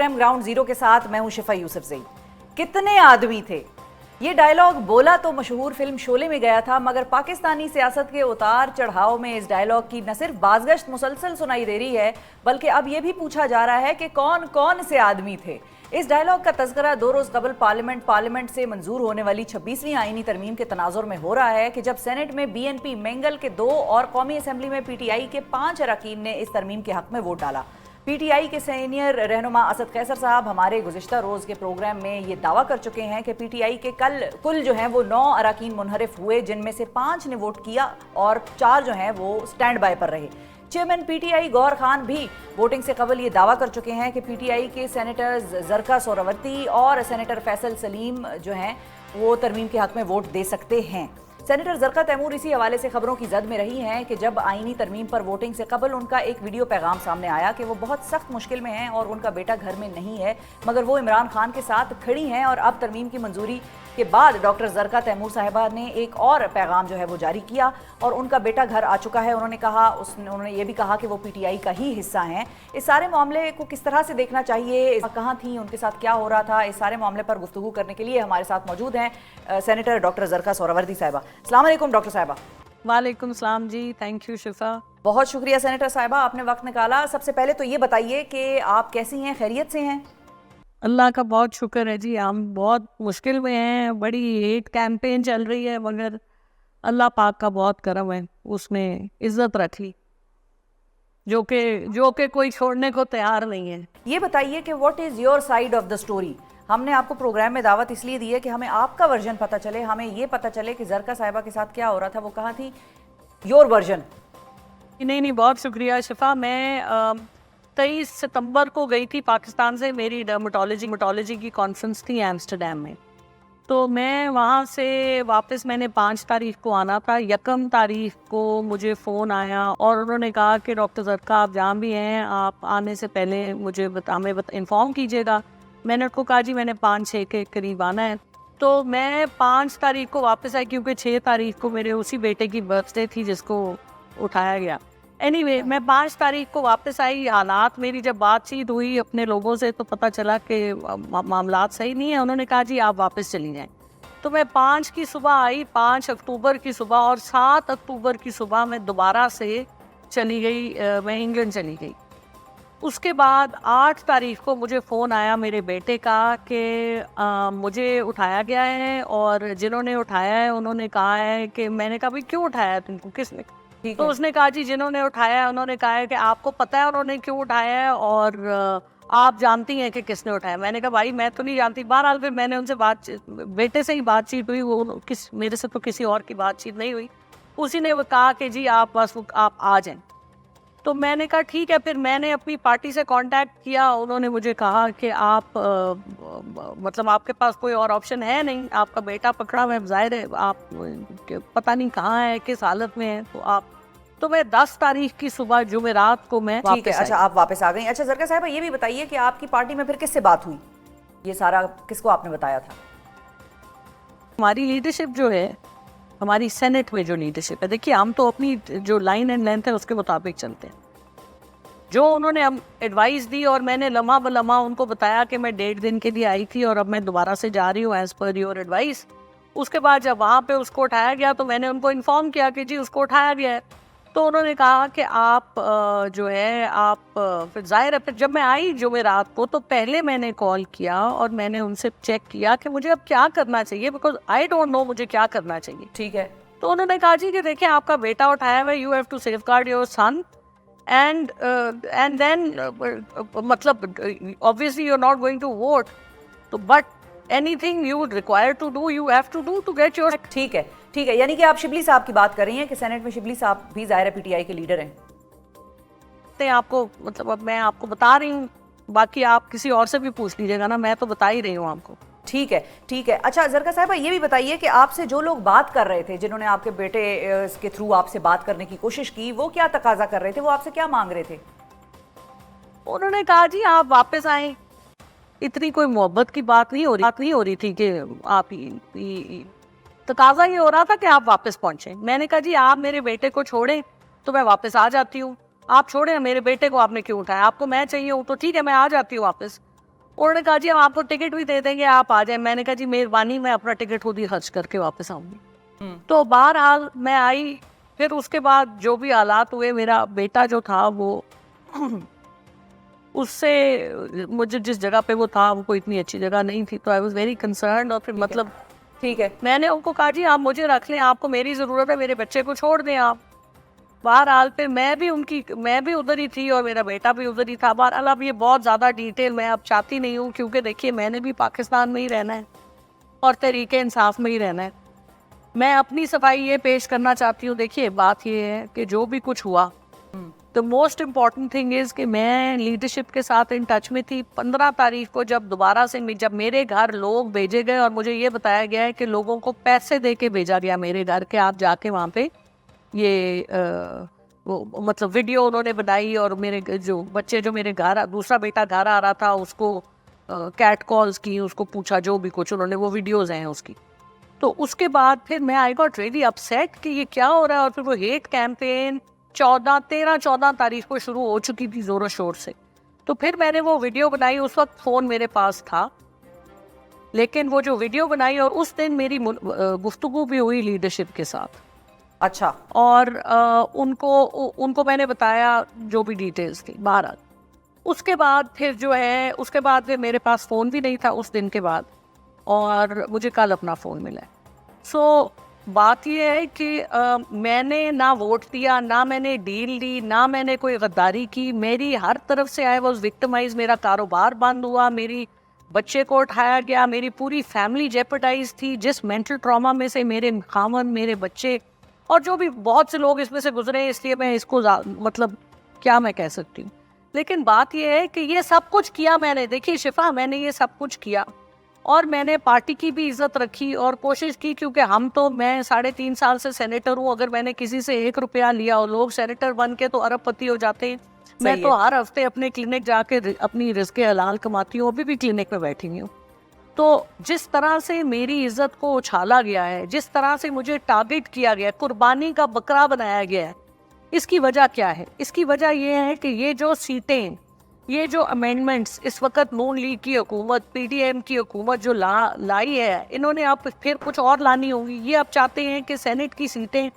Programme ground zero के साथ मैं हूं शिफा यूसुफजई। कितने आदमी थे, ये डायलॉग बोला तो मशहूर फिल्म शोले में गया था, मगर पाकिस्तानी सियासत के उतार चढ़ाव में इस डायलॉग की न सिर्फ बाज़गश्त मुसलसल सुनाई दे रही है, बल्कि अब यह भी पूछा जा रहा है कि कौन कौन से आदमी थे। इस डायलॉग का तज़किरा 2 रोज़ कबल पार्लियामेंट से मंजूर होने वाली 26वीं आईनी तरमीम के तनाजुर में हो रहा है कि जब सेनेट में BNP मेंगल के 2 और कौमी असम्बली में PTI के 5 अरकान ने इस तरमीम के हक में वोट डाला। PTI के सीनियर रहनुमा असद कैसर साहब हमारे गुज़िश्ता रोज़ के प्रोग्राम में ये दावा कर चुके हैं कि PTI के कुल जो हैं वो 9 अरकान मुनहरिफ हुए, जिनमें से 5 ने वोट किया और 4 जो हैं वो स्टैंड बाय पर रहे। चेयरमैन PTI गौहर खान भी वोटिंग से कबल ये दावा कर चुके हैं कि PTI के सेनेटर्स जरका सोहरावर्दी और सेनेटर फैसल सलीम जो हैं वो तरमीम के हक में वोट दे सकते हैं। सेनेटर जरका तैमूर इसी हवाले से खबरों की जद में रही हैं कि जब आईनी तरमीम पर वोटिंग से कबल उनका एक वीडियो पैगाम सामने आया कि वो बहुत सख्त मुश्किल में हैं और उनका बेटा घर में नहीं है, मगर वो इमरान खान के साथ खड़ी हैं। और अब तरमीम की मंजूरी के बाद डॉक्टर जरका तैमूर साहिबा ने एक और पैगाम जो है वो जारी किया और उनका बेटा घर आ चुका है। उन्होंने ये भी कहा कि वो PTI का ही हिस्सा हैं। इस सारे मामले को किस तरह से देखना चाहिए, कहाँ थी, उनके साथ क्या हो रहा था, इस सारे मामले पर गुफ्तगू करने के लिए हमारे साथ मौजूद हैं सेनेटर डॉक्टर जरका सोहरावर्दी साहिबा। अस्सलाम वालेकुम डॉक्टर साहिबा। वालेकुम सलाम जी, थैंक यू शिफा। बहुत शुक्रिया सेनेटर साहिबा, आपने वक्त निकाला। सबसे पहले तो ये बताइए कि आप कैसी हैं, खैरियत से हैं? अल्लाह का बहुत शुक्र है जी, हम बहुत मुश्किल में हैं। बड़ी हेट कैंपेन चल रही है, मगर अल्लाह पाक का बहुत करम है, उसने इज्जत रखी जो कि कोई छोड़ने को तैयार नहीं है। ये बताइए कि what is your side of the story. हमने आपको प्रोग्राम में दावत इसलिए दी है कि हमें आपका वर्जन पता चले, हमें ये पता चले कि जरका साहिबा के साथ क्या हो रहा था, वो कहाँ थी। Your version. नहीं, बहुत शुक्रिया शिफा। मैं 23 सितंबर को गई थी पाकिस्तान से, मेरी डर्मेटोलॉजी की कॉन्फ्रेंस थी एम्स्टर्डम में। तो मैं वहाँ से वापस, मैंने 5 तारीख को आना था। 1 तारीख को मुझे फ़ोन आया और उन्होंने कहा कि डॉक्टर जरका आप जहाँ भी हैं, आप आने से पहले मुझे हमें इन्फॉर्म कीजिएगा। मैंने उनको कहा जी मैंने 5-6 के करीब आना है। तो मैं 5 तारीख को वापस आई, क्योंकि 6 तारीख को मेरे उसी बेटे की बर्थडे थी जिसको उठाया गया। एनीवे, मैं 5 तारीख को वापस आई। हालात, मेरी जब बातचीत हुई अपने लोगों से तो पता चला कि मामलात सही नहीं है। उन्होंने कहा जी आप वापस चली जाएं। तो मैं 5 की सुबह आई, 5 अक्टूबर की सुबह, और 7 अक्टूबर की सुबह मैं दोबारा से चली गई, मैं इंग्लैंड चली गई। उसके बाद 8 तारीख को मुझे फ़ोन आया मेरे बेटे का कि मुझे उठाया गया है, और जिन्होंने उठाया है उन्होंने कहा है कि, मैंने कहा भाई क्यों उठाया है तुमको, किसने? तो उसने कहा जी जिन्होंने उठाया है उन्होंने कहा है कि आपको पता है उन्होंने क्यों उठाया है और आप जानती हैं कि किसने उठाया। मैंने कहा भाई मैं तो नहीं जानती। बहरहाल फिर मैंने उनसे बेटे से ही बातचीत हुई, वो मेरे से तो किसी और की बातचीत नहीं हुई। उसी ने वो कहा कि जी आप बस आप आ जाएं। तो मैंने कहा ठीक है। फिर मैंने अपनी पार्टी से कांटेक्ट किया, उन्होंने मुझे कहा कि आप मतलब आपके पास कोई और ऑप्शन है नहीं, आपका बेटा पकड़ा हुआ है, जाहिर है आप पता नहीं कहाँ है, किस हालत में है। तो मैं 10 तारीख की सुबह जुमेरात को मैं ठीक है। अच्छा, आप वापस आ गई। अच्छा जरका साहिबा, ये भी बताइए कि आपकी पार्टी में फिर किससे बात हुई, ये सारा किसको आपने बताया था? हमारी लीडरशिप जो है, हमारी सेनेट में जो लीडरशिप है, देखिए हम तो अपनी जो लाइन एंड लेंथ है उसके मुताबिक चलते हैं। जो उन्होंने हम एडवाइस दी और मैंने लम्हा ब लम्हा उनको बताया कि मैं 1.5 दिन के लिए आई थी और अब मैं दोबारा से जा रही हूँ एज़ पर योर एडवाइस। उसके बाद जब वहाँ पे उसको उठाया गया तो मैंने उनको इन्फॉर्म किया कि जी उसको उठाया गया है। तो उन्होंने कहा कि आप जो है आप फिर जाहिर है, फिर जब मैं आई जुमेरात को तो पहले मैंने कॉल किया और मैंने उनसे चेक किया कि मुझे अब क्या करना चाहिए, बिकॉज आई डोंट नो मुझे क्या करना चाहिए। ठीक है। तो उन्होंने कहा जी कि देखिए आपका बेटा उठाया हुआ है, you have to safeguard your son and then मतलब obviously you are not going to vote, तो but anything you require to do you have to do to get your. ठीक है, ठीक है। यानी कि आप शिबली साहब की बात कर रही हैं कि सेनेट में शिबली साहब भी ज़ाहिर है PTI के लीडर हैं। आपको मतलब अब मैं आपको बता रही हूँ, बाकी आप किसी और से भी पूछ लीजिएगा ना, मैं तो बता ही रही हूँ आपको। ठीक है, ठीक है। अच्छा जरका साहिबा, ये भी बताइए कि आपसे जो लोग बात कर रहे थे, जिन्होंने आपके बेटे के थ्रू आपसे बात करने की कोशिश की, वो क्या तकाजा कर रहे थे, वो आपसे क्या मांग रहे थे? उन्होंने कहा जी आप वापस आए। इतनी कोई मोहब्बत की बात नहीं हो रही थी कि आप तकाजा ये हो रहा था कि आप वापस पहुंचे। मैंने कहा जी आप मेरे बेटे को छोड़ें तो मैं वापस आ जाती हूँ, आप छोड़ें मेरे बेटे को, आपने क्यों उठाया? आपको मैं चाहिए हूँ तो ठीक है मैं आ जाती हूँ वापस। उन्होंने कहा जी हम आपको टिकट भी दे देंगे, आप आ जाए। मैंने कहा जी मेहरबानी, मैं अपना टिकट खुद ही खर्च करके वापस आऊंगी। तो बहरहाल मैं आई। फिर उसके बाद जो भी हालात हुए, मेरा बेटा जो था वो उससे मुझे जिस जगह पे वो था वो कोई इतनी अच्छी जगह नहीं थी, तो आई वाज वेरी कंसर्न्ड। और फिर मतलब ठीक है, मैंने उनको कहा जी आप मुझे रख लें, आपको मेरी ज़रूरत है, मेरे बच्चे को छोड़ दें आप। बहरहाल फिर मैं भी उधर ही थी और मेरा बेटा भी उधर ही था। बहरहाल अब ये बहुत ज़्यादा डिटेल मैं अब चाहती नहीं हूँ, क्योंकि देखिए मैंने भी पाकिस्तान में ही रहना है और तरीके इंसाफ में ही रहना है। मैं अपनी सफाई ये पेश करना चाहती हूँ। देखिए बात ये है कि जो भी कुछ हुआ, the most important thing is कि मैं लीडरशिप के साथ इन टच में थी। 15 तारीख को जब दोबारा से जब मेरे घर लोग भेजे गए और मुझे ये बताया गया है कि लोगों को पैसे दे के भेजा गया मेरे घर के, आप जाके वहाँ पे ये वो मतलब वीडियो उन्होंने बनाई। और मेरे जो बच्चे जो मेरे घर, दूसरा बेटा घर आ रहा था, उसको कैट कॉल्स की, उसको पूछा जो भी कुछ उन्होंने, वो वीडियोज़ हैं उसकी। तो उसके बाद फिर मैं आई गॉट रियली अपसेट कि ये क्या हो रहा है। और फिर वो हेट कैंपेन 13-14 तारीख को शुरू हो चुकी थी ज़ोरों शोर से। तो फिर मैंने वो वीडियो बनाई, उस वक्त फ़ोन मेरे पास था, लेकिन वो जो वीडियो बनाई और उस दिन मेरी गुफ्तगू भी हुई लीडरशिप के साथ। अच्छा। और उनको मैंने बताया जो भी डिटेल्स थी। बहरहाल उसके बाद फिर मेरे पास फ़ोन भी नहीं था उस दिन के बाद, और मुझे कल अपना फ़ोन मिला है। सो बात यह है कि मैंने ना वोट दिया, ना मैंने डील दी, ना मैंने कोई गद्दारी की। मेरी हर तरफ से आई वॉज विक्टिमाइज। मेरा कारोबार बंद हुआ, मेरी बच्चे को उठाया गया, मेरी पूरी फैमिली जेपटाइज थी। जिस मेंटल ट्रॉमा में से मेरे खामन, मेरे बच्चे और जो भी बहुत से लोग इसमें से गुजरे हैं, इसलिए मैं इसको मतलब क्या मैं कह सकती हूँ। लेकिन बात यह है कि ये सब कुछ किया मैंने। देखिए शिफा, मैंने ये सब कुछ किया और मैंने पार्टी की भी इज्जत रखी और कोशिश की, क्योंकि मैं 3.5 साल से सेनेटर हूँ। अगर मैंने किसी से 1 रुपया लिया, और लोग सेनेटर बन के तो अरबपति हो जाते हैं, मैं तो हर हफ्ते अपने क्लिनिक जाके अपनी रिज़्क़े हलाल कमाती हूँ, अभी भी क्लिनिक में बैठी हुई हूँ। तो जिस तरह से मेरी इज्जत को उछाला गया है, जिस तरह से मुझे टारगेट किया गया, कुर्बानी का बकरा बनाया गया है, इसकी वजह क्या है? इसकी वजह यह है कि ये जो सीटें, ये जो अमेंडमेंट्स इस वक्त नून लीग की हुकूमत, पीडीएम की हुकूमत जो लाई है, इन्होंने अब फिर कुछ और लानी होंगी। ये अब चाहते हैं कि सेनेट की सीटें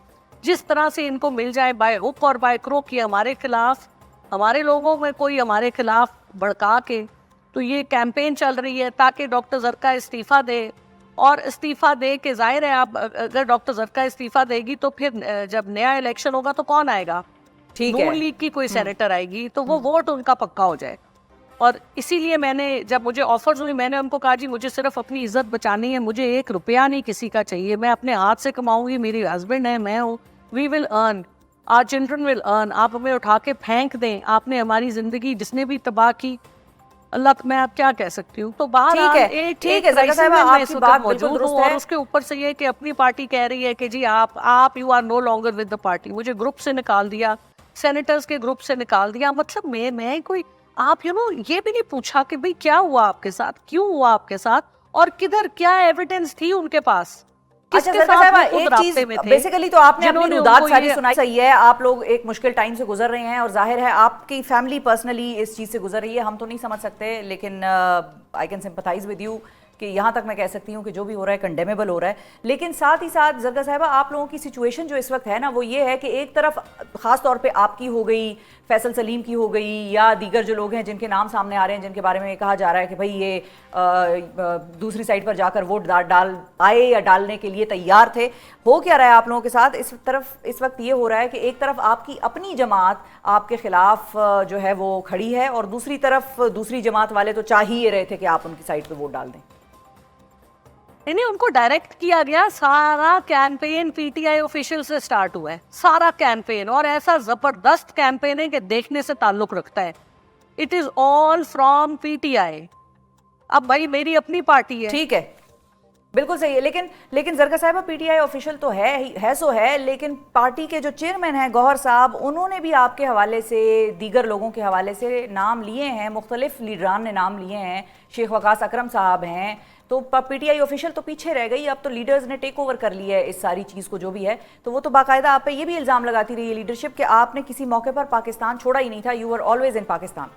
जिस तरह से इनको मिल जाए बाय हुक और बाय क्रोक, की हमारे खिलाफ, हमारे लोगों में कोई हमारे खिलाफ भड़का के, तो ये कैंपेन चल रही है ताकि डॉक्टर ज़रका इस्तीफ़ा दे। और इस्तीफ़ा दे के ज़ाहिर है, आप अगर डॉक्टर ज़रका इस्तीफ़ा देगी तो फिर जब नया इलेक्शन होगा तो कौन आएगा? ठीक है, नून लीग की कोई सेनेटर आएगी, तो वो वोट उनका पक्का हो जाए। और इसीलिए मैंने, जब मुझे ऑफर्स हुई, मैंने उनको कहा जी मुझे सिर्फ अपनी इज्जत बचानी है, मुझे 1 रुपया नहीं किसी का चाहिए, मैं अपने हाथ से कमाऊंगी, मेरी हस्बैंड है, मैं हूँ, we will earn, our children will earn. आप हमें उठा के फेंक दें, आपने हमारी ज़िंदगी जिसने भी तबाह की, अल्लाह, मैं आप क्या कह सकती हूँ। तो बाहर ठीक है ज़रका साहिबा, आपकी बात बिल्कुल दुरुस्त है। और उसके ऊपर से ये कि अपनी पार्टी कह रही है कि जी आप you are no longer with the party. मुझे ग्रुप से निकाल दिया, सेनेटर्स के ग्रुप से निकाल दिया। मतलब मैं कोई, आप ये भी नहीं पूछा कि भाई क्या हुआ आपके साथ, क्यों हुआ आपके साथ, और किधर क्या एविडेंस थी उनके पास। अच्छा ज़रका साहिबा, एक चीज बेसिकली तो आपने अपनी रुदात सारी सुनाई, सही है, आप लोग एक मुश्किल टाइम से गुजर रहे हैं और जाहिर है आपकी फैमिली पर्सनली इस चीज़ से गुजर रही है, हम तो नहीं समझ सकते, लेकिन I can sympathize with you कि यहाँ तक मैं कह सकती हूँ कि जो भी हो रहा है कंडेमेबल हो रहा है। लेकिन साथ ही साथ ज़रका साहिबा, आप लोगों की सिचुएशन जो इस वक्त है ना, वो ये है कि एक तरफ ख़ास तौर पे आपकी हो गई, फैसल सलीम की हो गई, या दीगर जो लोग हैं जिनके नाम सामने आ रहे हैं, जिनके बारे में कहा जा रहा है कि भाई ये दूसरी साइड पर जाकर वोट डाल आए या डालने के लिए तैयार थे। हो क्या रहा है आप लोगों के साथ इस तरफ? इस वक्त ये हो रहा है कि एक तरफ आपकी अपनी जमात आपके खिलाफ जो है वो खड़ी है, और दूसरी तरफ दूसरी जमात वाले तो चाह ही रहे थे कि आप उनकी साइड पर वोट डाल दें। नहीं, उनको डायरेक्ट किया गया। सारा कैंपेन पीटीआई ऑफिशियल से स्टार्ट हुआ है, सारा कैंपेन, और ऐसा जबरदस्त कैंपेन है कि देखने से ताल्लुक रखता है। It is all from PTI. अब भाई मेरी अपनी पार्टी है, ठीक है, बिल्कुल सही है, लेकिन ज़रका साहिबा पीटीआई ऑफिशियल तो है सो है, लेकिन पार्टी के जो चेयरमैन हैं गौहर साहब, उन्होंने भी आपके हवाले से, दीगर लोगों के हवाले से नाम लिए हैं, मुख्तलिफ लीडरान ने नाम लिए हैं, शेख वकास अकरम साहब हैं, तो पीटीआई ऑफिशियल तो पीछे रह गई, अब तो लीडर्स ने टेक ओवर कर लिया है इस सारी चीज़ को जो भी है। तो वो तो बाकायदा आप पे ये भी इल्ज़ाम लगाती रही है लीडरशिप कि आपने किसी मौके पर पाकिस्तान छोड़ा ही नहीं था, you are always in Pakistan.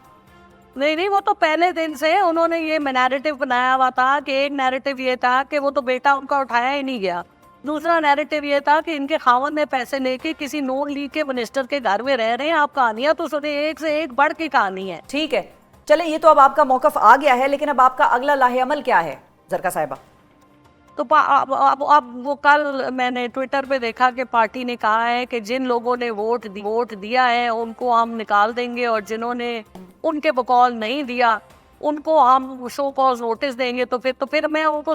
नहीं नहीं, वो तो पहले दिन से उन्होंने ये नैरेटिव बनाया हुआ था कि एक नैरेटिव ये था कि वो तो बेटा उनका उठाया ही नहीं गया, दूसरा नैरेटिव ये था कि इनके खावन ने पैसे लेके किसी नोन लीग के मिनिस्टर के घर में रह रहे हैं। आप कहानियां तो सुने, एक से एक बढ़ के कहानी है। ठीक है, चले, ये तो अब आपका मौकफ आ गया है, लेकिन अब आपका अगला लाहेअमल क्या है जरका साहिबा? तो अब वो कल मैंने ट्विटर पे देखा कि पार्टी ने कहा है कि जिन लोगों ने वोट दिया है उनको हम निकाल देंगे, और जिन्होंने उनके बकौल नहीं दिया उनको हम शो कॉज नोटिस देंगे। तो फिर मैं उनको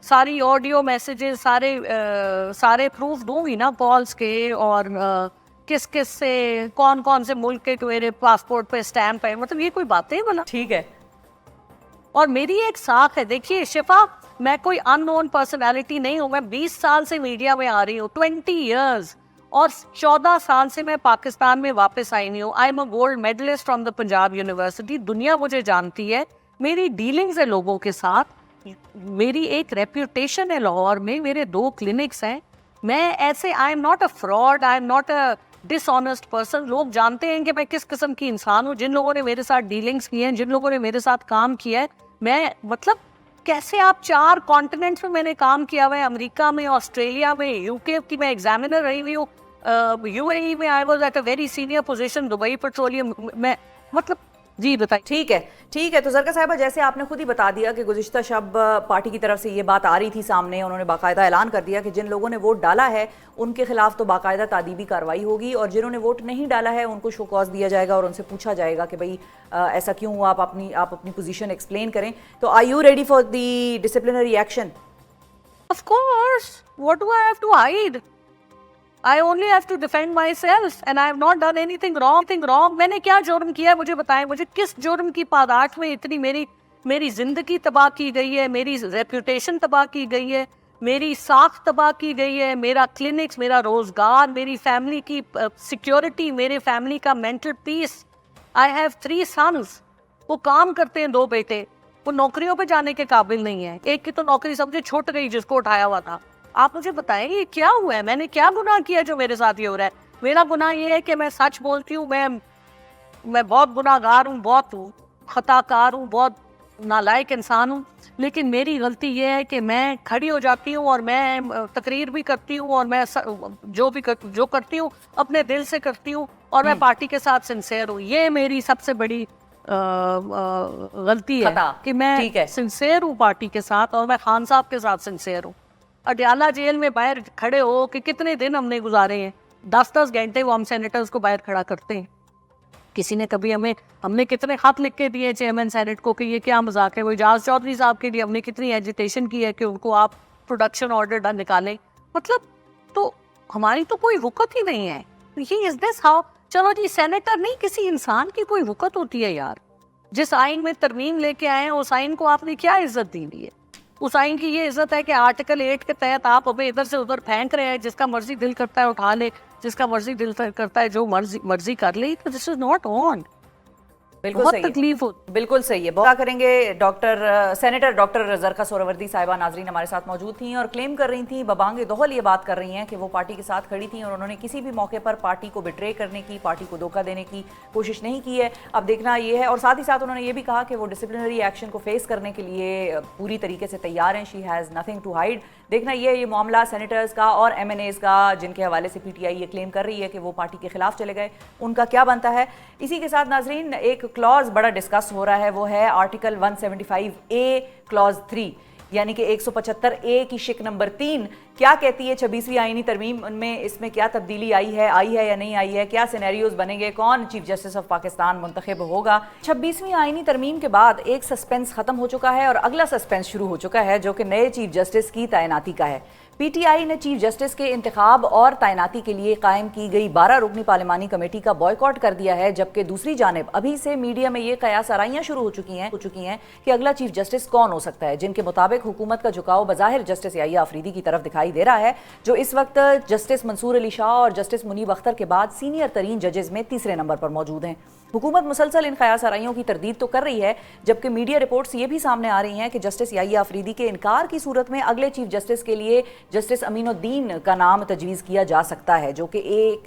सारी ऑडियो मैसेजेस, सारे प्रूफ दूंगी ना कॉल्स के, और किस किस से कौन कौन से मुल्क के मेरे पासपोर्ट पे स्टैम्प है। मतलब ये कोई बातें है बोला? ठीक है। और मेरी एक साख है, देखिए शिफा, मैं कोई अननोन पर्सनालिटी नहीं हूँ। मैं 20 साल से मीडिया में आ रही हूँ, 20 इयर्स, और 14 साल से मैं पाकिस्तान में वापस आई नहीं हूँ। I am a gold medalist from the Punjab university. दुनिया मुझे जानती है, मेरी डीलिंग्स है लोगों के साथ, मेरी एक रेप्यूटेशन है लाहौर में, मेरे 2 क्लिनिक्स हैं। मैं ऐसे, I am not a fraud, I am not a dishonest person. लोग जानते हैं कि मैं किस किस्म की इंसान हूँ। जिन लोगों ने मेरे साथ डीलिंग्स की हैं, जिन लोगों ने मेरे साथ काम किया है, मैं मतलब कैसे आप 4 कॉन्टिनेंट्स में मैंने काम किया हुआ है, अमेरिका में, ऑस्ट्रेलिया में, यूके की मैं एग्जामिनर रही हुई हूँ, यूएई में I was at a very senior position, Dubai petroleum में, मतलब जी बताइए। ठीक है, तो जरका साहिबा, जैसे आपने खुद ही बता दिया कि गुज़िश्ता शब पार्टी की तरफ से ये बात आ रही थी सामने, उन्होंने बाकायदा ऐलान कर दिया कि जिन लोगों ने वोट डाला है उनके खिलाफ तो बाकायदा तादीबी कार्रवाई होगी, और जिन्होंने वोट नहीं डाला है उनको शो कॉज दिया जाएगा और उनसे पूछा जाएगा कि भाई ऐसा क्यों हुआ, आप अपनी पोजीशन एक्सप्लेन करें। तो are you ready for the disciplinary action? Of course, what do I have to hide? I only have to defend myself and I have not done anything wrong. मैंने क्या जुर्म किया है मुझे बताएं। मुझे किस जुर्म की पादाश में इतनी मेरी जिंदगी तबाह की गई है, मेरी रेपुटेशन तबाह की गई है, मेरी साख तबाह की गई है, मेरा क्लिनिक्स, मेरा रोजगार, मेरी फैमिली की सिक्योरिटी, मेरे फैमिली का mental peace. I have 3 sons, वो काम करते हैं, 2 बेटे, वो नौकरियों पे जाने के काबिल नहीं है। एक की तो नौकरी समझे छूट गई जिसको उठाया हुआ था। आप मुझे बताएं ये क्या हुआ है? मैंने क्या गुनाह किया जो मेरे साथ ये हो रहा है? मेरा गुनाह ये है कि मैं सच बोलती हूँ, मैं बहुत गुनाहगार हूँ, बहुत खताकार हूँ, बहुत नालायक इंसान हूँ, लेकिन मेरी गलती ये है कि मैं खड़ी हो जाती हूँ और मैं तकरीर भी करती हूँ, और मैं जो करती हूँ अपने दिल से करती हूँ, और मैं पार्टी के साथ सिंसेयर हूँ। ये मेरी सबसे बड़ी गलती है कि मैं सिंसेयर हूँ पार्टी के साथ, और मैं खान साहब के साथ सिंसेयर हूँ। अडयाला जेल में बाहर खड़े हो कि कितने दिन हमने गुजारे हैं, 10-10 घंटे वो हम सेनेटर्स को बाहर खड़ा करते हैं। किसी ने कभी हमने कितने खत लिख के दिए चेयरमैन सेनेट को कि ये क्या मजाक है। वो इजाज चौधरी साहब के लिए हमने कितनी एजिटेशन की है कि उनको आप प्रोडक्शन ऑर्डर निकालें। मतलब तो हमारी तो कोई वक़्त ही नहीं है। ये इज दिस हाउ? चलो जी, सेनेटर नहीं, किसी इंसान की कोई वक़्त होती है यार। जिस आइन में तरमीम लेके आए हैं उस आइन को आपने क्या इज्जत दी है? उस आइन की ये इज्जत है कि आर्टिकल 8 के तहत आप हमें इधर से उधर फेंक रहे हैं, जिसका मर्जी दिल करता है उठा ले, जिसका मर्जी दिल करता है जो मर्जी कर ले। तो दिस इज नॉट ऑन। बहुत तकलीफ हो। बिल्कुल सही है। क्या करेंगे? सेनेटर डॉक्टर जरका सोहरावर्दी साहिबा नाजरीन हमारे साथ मौजूद थी और क्लेम कर रही थी, बबांगे दोहल ये बात कर रही हैं कि वो पार्टी के साथ खड़ी थी और उन्होंने किसी भी मौके पर पार्टी को बिट्रे करने की, पार्टी को धोखा देने की कोशिश नहीं की है। अब देखना ये है, और साथ ही साथ उन्होंने ये भी कहा कि वो डिसिप्लिनरी एक्शन को फेस करने के लिए पूरी तरीके से तैयार हैं। She has nothing to hide. देखना ये मामला सेनेटर्स का और MNAs का, जिनके हवाले से PTI ये क्लेम कर रही है कि वो पार्टी के खिलाफ चले गए, उनका क्या बनता है। इसी के साथ नाजरीन एक क्लॉज बड़ा डिस्कस हो रहा है, वो है आर्टिकल 175A क्लॉज 3, यानी कि 175A की शिक नंबर 3 क्या कहती है 26वीं आईनी तरमीम में, इसमें क्या तब्दीली आई है या नहीं आई है, क्या सिनेरियोज बनेंगे, कौन चीफ जस्टिस ऑफ पाकिस्तान मुंतखब होगा। 26वीं आईनी तरमीम के बाद एक सस्पेंस खत्म हो चुका है और अगला सस्पेंस शुरू हो चुका है, जो कि नए चीफ जस्टिस की तैनाती का है। PTI ने चीफ जस्टिस के इंतखाब और तैनाती के लिए कायम की गई 12 रुकनी पार्लिमानी कमेटी का बॉयकॉट कर दिया है, जबकि दूसरी जानिब अभी से मीडिया में ये कयास आराइयां शुरू हो चुकी हैं कि अगला चीफ जस्टिस कौन हो सकता है, जिनके मुताबिक हुकूमत का झुकाव बज़ाहिर जस्टिस याहिया अफरीदी की तरफ दिखाई दे रहा है, जो इस वक्त जस्टिस मंसूर अली शाह और जस्टिस मुनीब अख्तर के बाद सीनियर तरीन जजेस में तीसरे नंबर पर मौजूद हैं। हुकूमत मुसलसल इन क़यास आराइयों की तरदीद तो कर रही है, जबकि मीडिया रिपोर्ट्स ये भी सामने आ रही हैं कि जस्टिस याहिया अफरीदी के इनकार की सूरत में अगले चीफ जस्टिस के लिए जस्टिस अमीनुद्दीन का नाम तजवीज़ किया जा सकता है, जो कि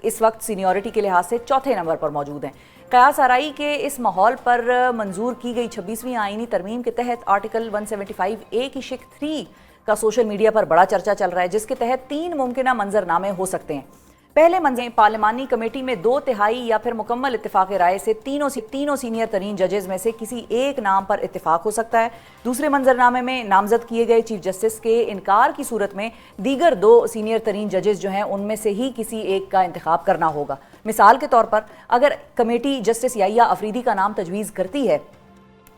इस वक्त सीनियरिटी के लिहाज से चौथे नंबर पर मौजूद हैं। क़यास आराई के इस माहौल पर मंजूर की गई 26वीं आइनी तरमीम के तहत आर्टिकल 175A की शिक 3 का सोशल मीडिया पर बड़ा चर्चा चल रहा है, जिसके तहत 3 मुमकिना मंजरनामे हो सकते हैं। पहले मंजर पार्लिमानी कमेटी में 2/3 या फिर मुकम्मल इत्तेफाक राय से तीनों सीनियर तरीन जजेस में से किसी एक नाम पर इत्तेफाक हो सकता है। दूसरे मंजरनामे में नामजद किए गए चीफ जस्टिस के इनकार की सूरत में दीगर 2 सीनियर तरीन जजेस जो हैं उनमें से ही किसी एक का इंतखाब करना होगा। मिसाल के तौर पर अगर कमेटी जस्टिस याहिया अफरीदी का नाम तजवीज़ करती है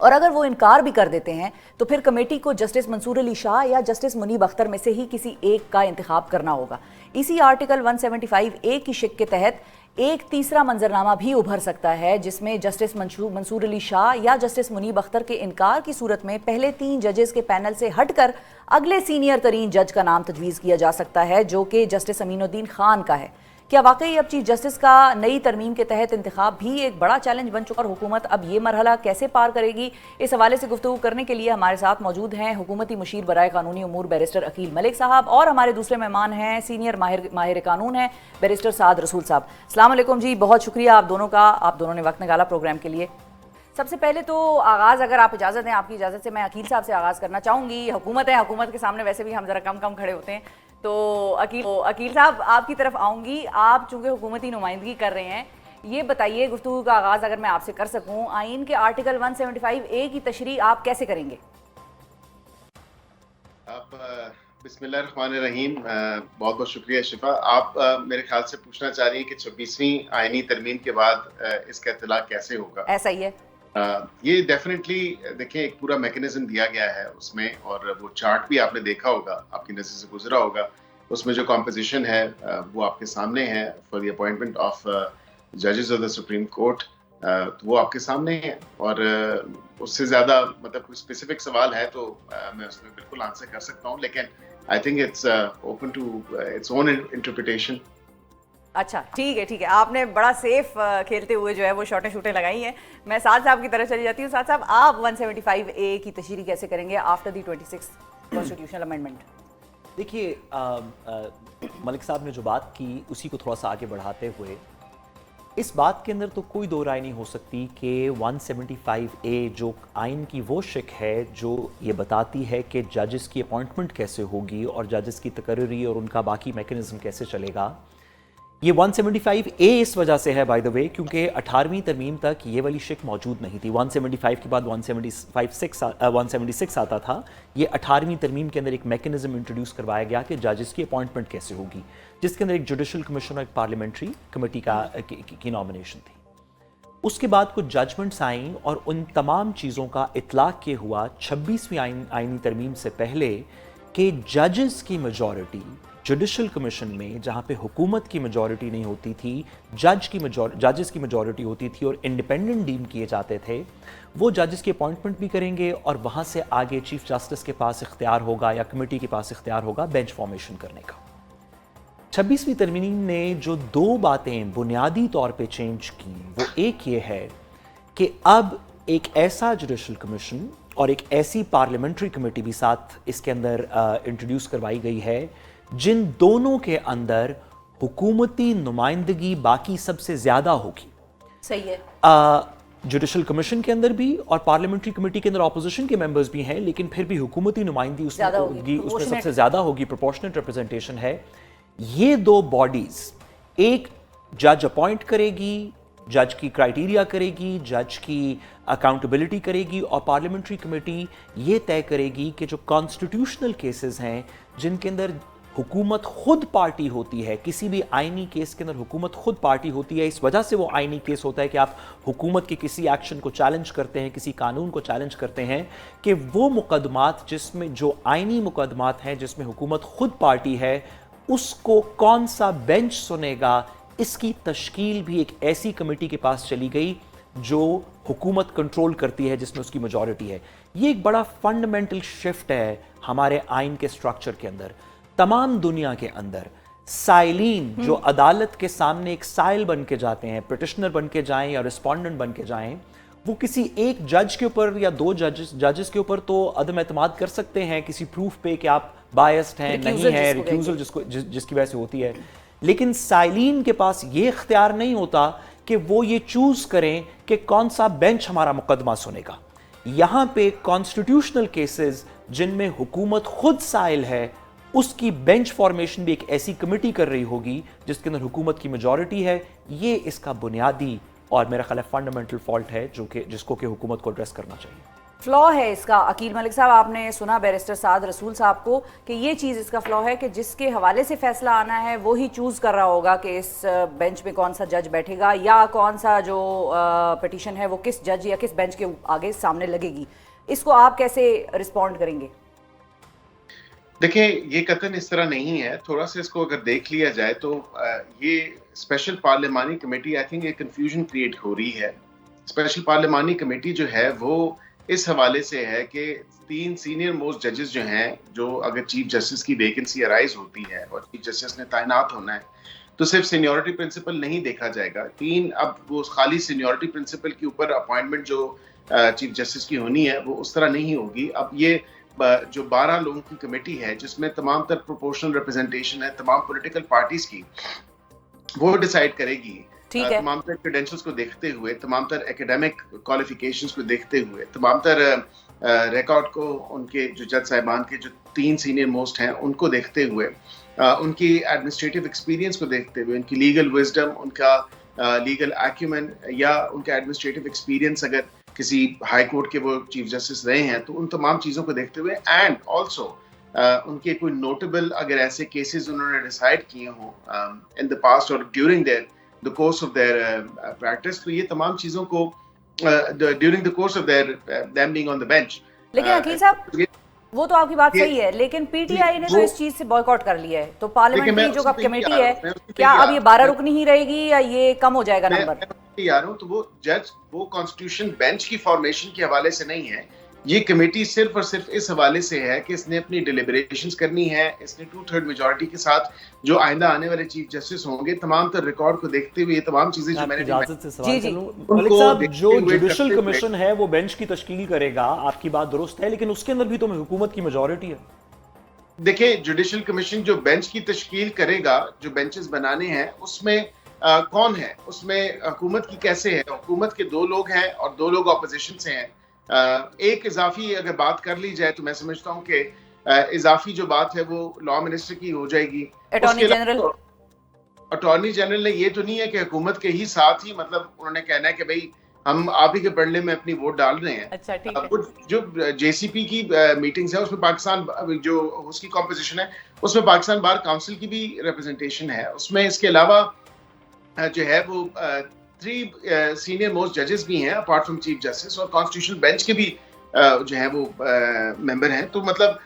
और अगर वो इनकार भी कर देते हैं तो फिर कमेटी को जस्टिस मंसूर अली शाह या जस्टिस मुनीब अख्तर में से ही किसी एक का इंतखाब करना होगा। इसी आर्टिकल 175A की शिक के तहत एक तीसरा मंजरनामा भी उभर सकता है, जिसमें जस्टिस मंसूर अली शाह या जस्टिस मुनीब अख्तर के इनकार की सूरत में पहले 3 जजेस के पैनल से हटकर अगले सीनियर तरीन जज का नाम तजवीज़ किया जा सकता है, जो कि जस्टिस अमीनुद्दीन खान का है। क्या वाकई अब चीफ जस्टिस का नई तरमीम के तहत इंतखाब भी एक बड़ा चैलेंज बन चुका और हुकूमत अब ये मरहला कैसे पार करेगी? इस हवाले से गुफ्तगू करने के लिए हमारे साथ मौजूद हैं हुकूमती मुशीर बराए कानूनी उमूर बैरिस्टर अकील मलिक साहब और हमारे दूसरे मेहमान हैं सीनियर माहिर कानून हैं बैरिस्टर साद रसूल साहब। अस्सलाम वालेकुम जी, बहुत शुक्रिया आप दोनों का, आप दोनों ने वक्त निकाला प्रोग्राम के लिए। सबसे पहले तो आगाज़, अगर आप इजाज़त दें, आपकी इजाज़त से मैं अकील साहब से आगाज़ करना चाहूँगी। हुकूमत है, हुकूमत के सामने वैसे भी हम ज़रा कम खड़े होते हैं, तो अकील साहब आपकी तरफ आऊँगी। आप चूँकि हुकूमती नुमाइंदगी कर रहे हैं, ये बताइए, गुफ्तगू का आगाज़ अगर मैं आपसे कर सकूँ, आइन के आर्टिकल 175A की तशरीह आप कैसे करेंगे? आप बिस्मिल्लाहिर्रहमानिर्रहीम, बहुत बहुत शुक्रिया शिफा। आप मेरे ख्याल से पूछना चाह रही हैं कि 26वीं आइनी तरमीम के बाद इसका इत्तलाक कैसे होगा? ऐसा ही है। ये डेफिनेटली देखिए, एक पूरा मैकेनिज्म दिया गया है उसमें, और वो चार्ट भी आपने देखा होगा, आपकी नज़र से गुजरा होगा। उसमें जो कॉम्पोजिशन है वो आपके सामने है फॉर द अपॉइंटमेंट ऑफ जजेस ऑफ द सुप्रीम कोर्ट, वो आपके सामने है। और उससे ज़्यादा मतलब कोई स्पेसिफिक सवाल है तो मैं उसमें बिल्कुल आंसर कर सकता हूँ, लेकिन I think it's open to its own interpretation. अच्छा, ठीक है, आपने बड़ा सेफ खेलते हुए जो है वो शॉटें लगाई हैं। मैं साद साहब की तरफ चली जाती हूँ। साद साहब, आप 175A की तशरीह कैसे करेंगे after the 26th constitutional amendment? देखिए, मलिक साहब ने जो बात की उसी को थोड़ा सा आगे बढ़ाते हुए, इस बात के अंदर तो कोई दो राय नहीं हो सकती कि 175A जो आइन की वो शिक है जो ये बताती है कि जजेस की अपॉइंटमेंट कैसे होगी और जजेस की तकर्री और उनका बाकी मैकेनिज्म कैसे चलेगा, ये 175A इस वजह से है बाय द वे क्योंकि 18वीं तरमीम तक ये वाली शिक मौजूद नहीं थी। 175 के बाद 176 आता था। ये 18वीं तरमीम के अंदर एक मैकेनिज्म इंट्रोड्यूस करवाया गया कि जजेस की अपॉइंटमेंट कैसे होगी, जिसके अंदर एक जुडिशल कमीशन और एक पार्लियामेंट्री कमेटी की नॉमिनेशन थी। उसके बाद कुछ जजमेंट्स आई और उन तमाम चीज़ों का इतलाक किए हुआ 26वीं आइनी तरमीम से पहले कि जजेस की मेजॉरिटी जुडिशल कमीशन में, जहाँ पे हुकूमत की मेजॉरिटी नहीं होती थी, जजेस की मेजॉरिटी होती थी और इंडिपेंडेंट डीम किए जाते थे, वो जजेस की अपॉइंटमेंट भी करेंगे और वहाँ से आगे चीफ जस्टिस के पास इख्तियार होगा या कमेटी के पास इख्तियार होगा बेंच फॉर्मेशन करने का। 26वीं तरमीम ने जो 2 बातें बुनियादी तौर पे चेंज की, वो एक ये है कि अब एक ऐसा जुडिशल कमीशन और एक ऐसी पार्लियामेंट्री कमेटी भी साथ इसके अंदर इंट्रोड्यूस करवाई गई है जिन दोनों के अंदर हुकूमती नुमाइंदगी बाकी सबसे ज्यादा होगी। सही है। जुडिशल कमीशन के अंदर भी और पार्लियामेंट्री कमेटी के अंदर ऑपोजिशन के मेंबर्स भी हैं, लेकिन फिर भी हुकूमती नुमाइंदगी उसमें सबसे ज्यादा होगी, प्रोपोर्शनेट रिप्रेजेंटेशन है। ये 2 बॉडीज, एक जज अपॉइंट करेगी, जज की क्राइटेरिया करेगी, जज की अकाउंटेबिलिटी करेगी, और पार्लियामेंट्री कमेटी ये तय करेगी कि जो कॉन्स्टिट्यूशनल केसेस हैं जिनके अंदर हुकूमत खुद पार्टी होती है, किसी भी आइनी केस के अंदर हुकूमत खुद पार्टी होती है, इस वजह से वो आइनी केस होता है कि आप हुकूमत के किसी एक्शन को चैलेंज करते हैं, किसी कानून को चैलेंज करते हैं, कि वो मुकदमात जिसमें, जो आइनी मुकदमात हैं जिसमें हुकूमत खुद पार्टी है, उसको कौन सा बेंच सुनेगा, इसकी तश्कील भी एक ऐसी कमेटी के पास चली गई जो हुकूमत कंट्रोल करती है, जिसमें उसकी मेजॉरिटी है। ये एक बड़ा फंडामेंटल शिफ्ट है हमारे आइन के स्ट्रक्चर के अंदर। तमाम दुनिया के अंदर साइलीन जो अदालत के सामने एक साइल बन के जाते हैं, पिटिशनर बन के जाएं या रिस्पोंडेंट बन के जाएं, वो किसी एक जज के ऊपर या दो जजेस के ऊपर तो अदम एतमाद कर सकते हैं किसी प्रूफ पे कि आप बायस्ड हैं, नहीं है, रिक्यूजल जिसकी वजह से होती है, लेकिन साइलीन के पास ये इख्तियार नहीं होता कि वो ये चूज करें कि कौन सा बेंच हमारा मुकदमा सुनेगा। यहां पे कॉन्स्टिट्यूशनल केसेस जिनमें हुकूमत खुद साइल है, उसकी बेंच फॉर्मेशन भी एक ऐसी कमेटी कर रही होगी जिसके अंदर हुकूमत की मेजॉरिटी है। ये इसका बुनियादी और मेरा ख्याल है फंडामेंटल फॉल्ट है जिसको कि हुकूमत को एड्रेस करना चाहिए। फ्लॉ है इसका। अकील मलिक साहब, आपने सुना बैरिस्टर साद रसूल साहब को कि ये चीज़ इसका फ्लॉ है कि जिसके हवाले से फैसला आना है वो ही चूज़ कर रहा होगा कि इस बेंच में कौन सा जज बैठेगा या कौन सा जो पिटीशन है वो किस जज या किस बेंच के आगे सामने लगेगी। इसको आप कैसे रिस्पॉन्ड करेंगे? देखिए, ये कतन इस तरह नहीं है। थोड़ा सा इसको अगर देख लिया जाए तो ये स्पेशल पार्लिमानी कमेटी, आई थिंक, एक कंफ्यूजन क्रिएट हो रही है। स्पेशल पार्लिमानी कमेटी जो है वो इस हवाले से है कि 3 सीनियर मोस्ट जजेस जो हैं, जो अगर चीफ जस्टिस की वैकेंसी अराइज होती है और चीफ जस्टिस ने तैनात होना है तो सिर्फ सीनियरिटी प्रिंसिपल नहीं देखा जाएगा। 3 अब वो खाली सीनियरिटी प्रिंसिपल के ऊपर अपॉइंटमेंट जो चीफ जस्टिस की होनी है वो उस तरह नहीं होगी। अब ये जो 12 लोगों की कमेटी है जिसमें तमाम तर प्रोपोर्शनल रिप्रेजेंटेशन है तमाम पॉलिटिकल पार्टीज की, वो डिसाइड करेगी तमाम तर क्रेडेंशियल्स को देखते हुए, तमाम तर एकेडमिक क्वालिफिकेशंस को देखते हुए, तमाम तर रिकॉर्ड को, उनके जो जज साहिबान के जो 3 सीनियर मोस्ट हैं उनको देखते हुए, उनकी एडमिनिस्ट्रेटिव एक्सपीरियंस को देखते हुए, उनकी लीगल विजडम, उनका लीगल एक्यूमेन या उनका एडमिनिस्ट्रेटिव एक्सपीरियंस, अगर किसी हाई कोर्ट के वो चीफ जस्टिस रहे हैं तो उन तमाम चीज़ों को देखते हुए, एंड ऑल्सो उनके कोई नोटेबल अगर ऐसे केसेस उन्होंने डिसाइड किए हों इन द पास्ट और during the course of their practice, तो ये तमाम चीज़ों को during the course of their them being on the bench. लेकिन अकील साहब, वो तो आपकी बात सही है, लेकिन पीटीआई ने तो इस चीज से बॉयकॉट कर लिया है। तो पार्लियामेंट की जो कमेटी है, क्या अब ये 12 रुकनी ही रहेगी या ये कम हो जाएगा नंबर? तो वो जज, वो कॉन्स्टिट्यूशन बेंच की फॉर्मेशन के हवाले से नहीं है। ये कमेटी सिर्फ और सिर्फ इस हवाले से है कि इसने अपनी डिलिबरेशंस करनी है, इसने 2/3 मेजॉरिटी के साथ जो आइंदा आने वाले चीफ जस्टिस होंगे, तमाम तर रिकॉर्ड को देखते हुए, ये तमाम चीजें जो मैंने इजाजत से सवाल करूं, मलिक साहब, जो जुडिशल कमीशन है वो बेंच की तश्कील करेगा, आपकी बात दुरुस्त है, लेकिन उसके अंदर भी तो हुकूमत की मेजॉरिटी है। देखिए, जुडिशल कमीशन जो बेंच की तश्कील करेगा, जो बेंचेस बनाने हैं, उसमें कौन है, उसमें हुकूमत की कैसे है? हुकूमत के 2 लोग हैं और 2 लोग ऑपोजिशन से हैं। एक इजाफी अगर बात कर ली जाए तो मैं समझता हूँ कि इजाफी जो बात है वो लॉ मिनिस्टर की हो जाएगी। अटॉर्नी जनरल ने ये तो नहीं है कि हुकूमत के ही साथ ही, मतलब उन्होंने कहना है कि भाई हम आप ही के पढ़ने में अपनी वोट डाल रहे हैं। अच्छा, ठीक है। जो जेसीपी की मीटिंग्स है उसमें पाकिस्तान जो उसकी कॉम्पोजिशन है उसमें पाकिस्तान बार काउंसिल की भी रिप्रेजेंटेशन है। उसमें इसके अलावा जो है वो 3 सीनियर मोस्ट जजेस भी हैं अपार्ट फ्रॉम चीफ जस्टिस, और कॉन्स्टिट्यूशनल बेंच के भी जो है वो मेंबर हैं। तो मतलब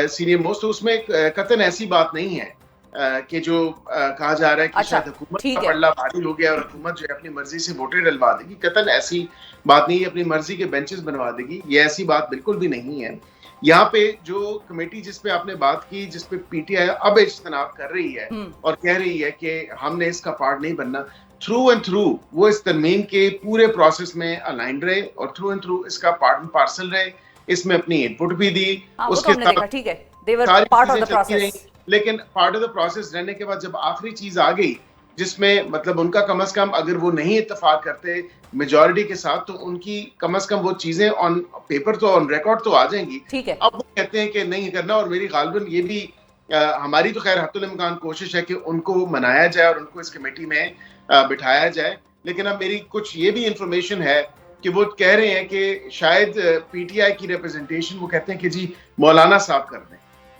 सीनियर मोस्ट, तो उसमें कतन ऐसी बात नहीं है कि जो कहा जा रहा है कि शायद हुकूमत का पल्ला भारी हो गया और हुकूमत जो है अपनी मर्जी से वोटें डलवा देगी। कतन ऐसी बात नहीं है, अपनी मर्जी के बेंचेस बनवा देगी, ये ऐसी बात बिल्कुल भी नहीं है। यहाँ पे जो कमेटी जिस पे आपने बात की, जिस पे पीटीआई अब इज्तनाब कर रही है और कह रही है कि हमने इसका पार्ट नहीं बनना, थ्रू एंड थ्रू वो इस तरमीम के पूरे प्रोसेस में अलाइन रहे और थ्रू एंड थ्रू इसका पार्ट एंड पार्सल रहे, इसमें अपनी इनपुट भी दी, उसके साथ ठीक है, they were part of the process. लेकिन पार्ट ऑफ द प्रोसेस रहने के बाद जब आखिरी चीज आ गई जिसमें मतलब उनका कम से कम अगर वो नहीं इत्तेफाक करते मेजॉरिटी के साथ, तो उनकी कम से कम वो चीजें ऑन पेपर तो ऑन रिकॉर्ड तो आ जाएंगी। ठीक है। अब वो कहते हैं कि नहीं करना, और मेरी गालबन ये भी हमारी तो खैर हत्तुल इम्कान कोशिश है कि उनको मनाया जाए और उनको इस कमेटी में बिठाया जाए। लेकिन अब मेरी कुछ ये भी इंफॉर्मेशन है कि वो कह रहे हैं कि शायद पीटीआई की रिप्रेजेंटेशन वो कहते हैं कि जी मौलाना साहब कर दें।